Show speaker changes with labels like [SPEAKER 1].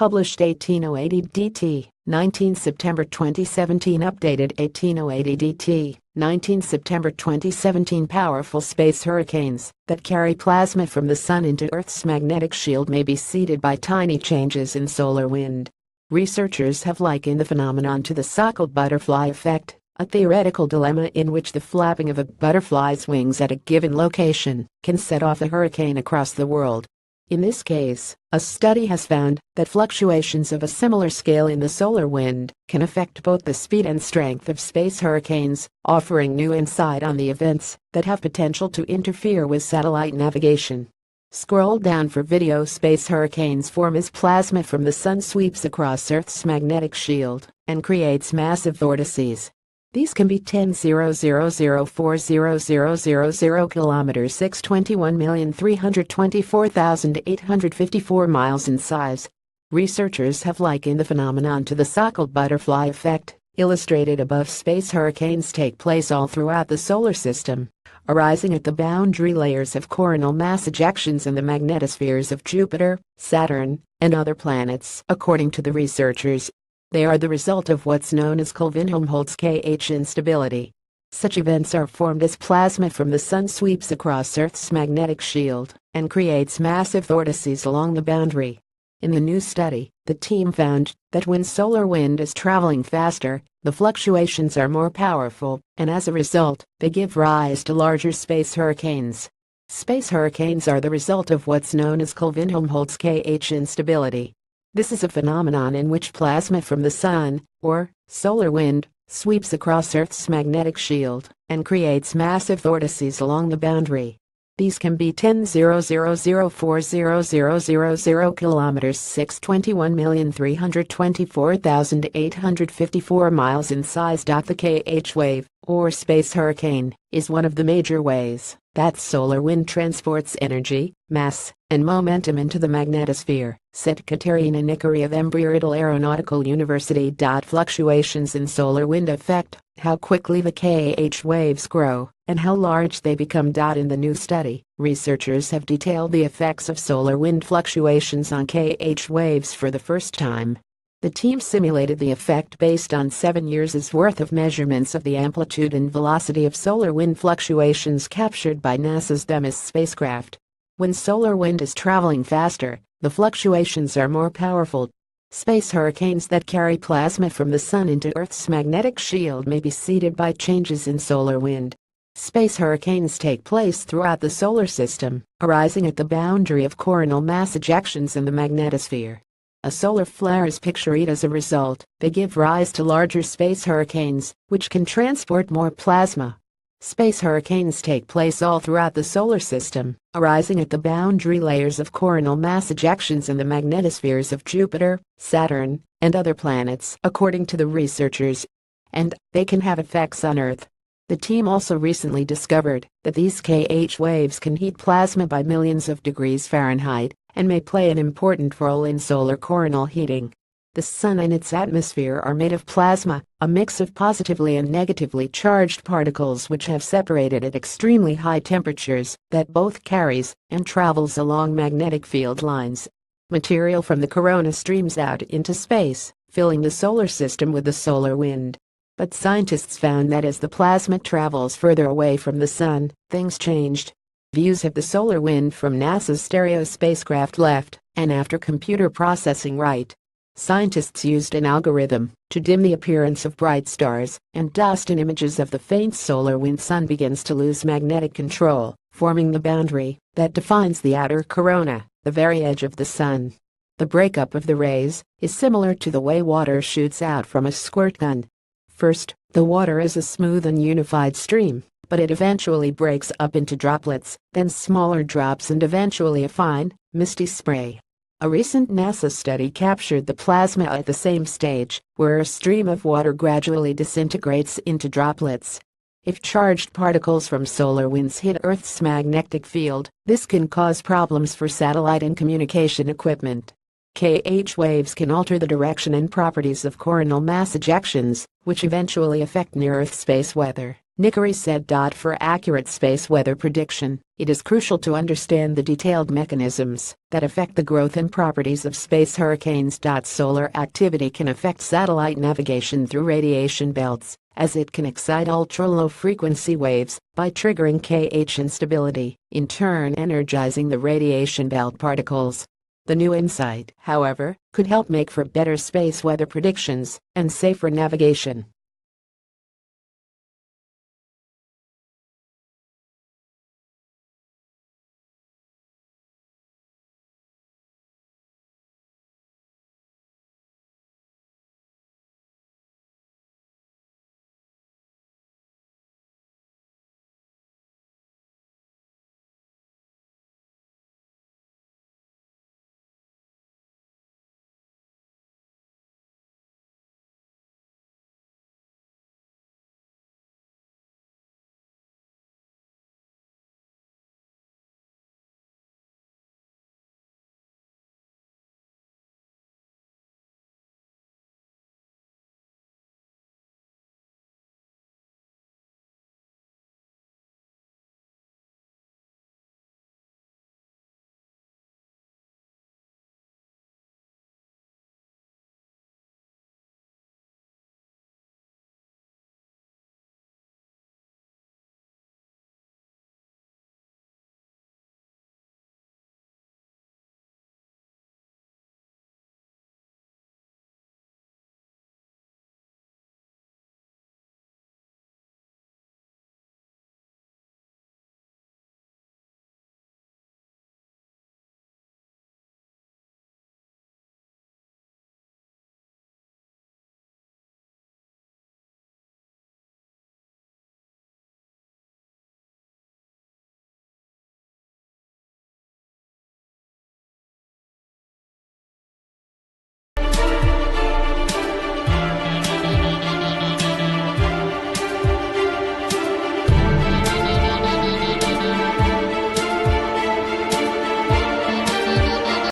[SPEAKER 1] Published 1808 DT, 19 September 2017. Updated 1808 DT, 19 September 2017. Powerful space hurricanes that carry plasma from the Sun into Earth's magnetic shield may be seeded by tiny changes in solar wind. Researchers have likened the phenomenon to the so-called butterfly effect, a theoretical dilemma in which the flapping of a butterfly's wings at a given location can set off a hurricane across the world. In this case, a study has found that fluctuations of a similar scale in the solar wind can affect both the speed and strength of space hurricanes, offering new insight on the events that have potential to interfere with satellite navigation. Scroll down for video. Space hurricanes form as plasma from the Sun sweeps across Earth's magnetic shield and creates massive vortices. These can be 10,000,40,000 kilometers, 621,324,854 miles in size. Researchers have likened the phenomenon to the so-called butterfly effect, illustrated above. Space hurricanes take place all throughout the solar system, arising at the boundary layers of coronal mass ejections in the magnetospheres of Jupiter, Saturn, and other planets. According to the researchers, they are the result of what's known as Kelvin-Helmholtz KH instability. Such events are formed as plasma from the Sun sweeps across Earth's magnetic shield and creates massive vortices along the boundary. In the new study, the team found that when solar wind is traveling faster, the fluctuations are more powerful, and as a result, they give rise to larger space hurricanes. Space hurricanes are the result of what's known as Kelvin-Helmholtz KH instability. This is a phenomenon in which plasma from the Sun, or solar wind, sweeps across Earth's magnetic shield and creates massive vortices along the boundary. These can be 10,000,040,000 kilometers, 621,324,854 miles in size. The KH wave, or space hurricane, is one of the major ways that solar wind transports energy, mass, and momentum into the magnetosphere, said Katerina Nikari of Embry-Riddle Aeronautical University. Fluctuations in solar wind affect how quickly the KH waves grow and how large they become. In the new study, researchers have detailed the effects of solar wind fluctuations on KH waves for the first time. The team simulated the effect based on 7 years' worth of measurements of the amplitude and velocity of solar wind fluctuations captured by NASA's Themis spacecraft. When solar wind is traveling faster, the fluctuations are more powerful. Space hurricanes that carry plasma from the Sun into Earth's magnetic shield may be seeded by changes in solar wind. Space hurricanes take place throughout the solar system, arising at the boundary of coronal mass ejections in the magnetosphere. A solar flare is pictured as a result. They give rise to larger space hurricanes, which can transport more plasma. Space hurricanes take place all throughout the solar system, arising at the boundary layers of coronal mass ejections in the magnetospheres of Jupiter, Saturn, and other planets, according to the researchers. And they can have effects on Earth. The team also recently discovered that these KH waves can heat plasma by millions of degrees Fahrenheit and may play an important role in solar coronal heating. The Sun and its atmosphere are made of plasma, a mix of positively and negatively charged particles which have separated at extremely high temperatures that both carries and travels along magnetic field lines. Material from the corona streams out into space, filling the solar system with the solar wind. But scientists found that as the plasma travels further away from the Sun, things changed. Views of the solar wind from NASA's Stereo spacecraft left, and after computer processing right, scientists used an algorithm to dim the appearance of bright stars and dust, and images of the faint solar wind. Sun begins to lose magnetic control, forming the boundary that defines the outer corona, the very edge of the Sun. The breakup of the rays is similar to the way water shoots out from a squirt gun. First, the water is a smooth and unified stream, but it eventually breaks up into droplets, then smaller drops, and eventually a fine, misty spray. A recent NASA study captured the plasma at the same stage, where a stream of water gradually disintegrates into droplets. If charged particles from solar winds hit Earth's magnetic field, this can cause problems for satellite and communication equipment. KH waves can alter the direction and properties of coronal mass ejections, which eventually affect near-Earth space weather. Nickery said. For accurate space weather prediction, it is crucial to understand the detailed mechanisms that affect the growth and properties of space hurricanes. Solar activity can affect satellite navigation through radiation belts, as it can excite ultra-low frequency waves by triggering KH instability, in turn energizing the radiation belt particles. The new insight, however, could help make for better space weather predictions and safer navigation.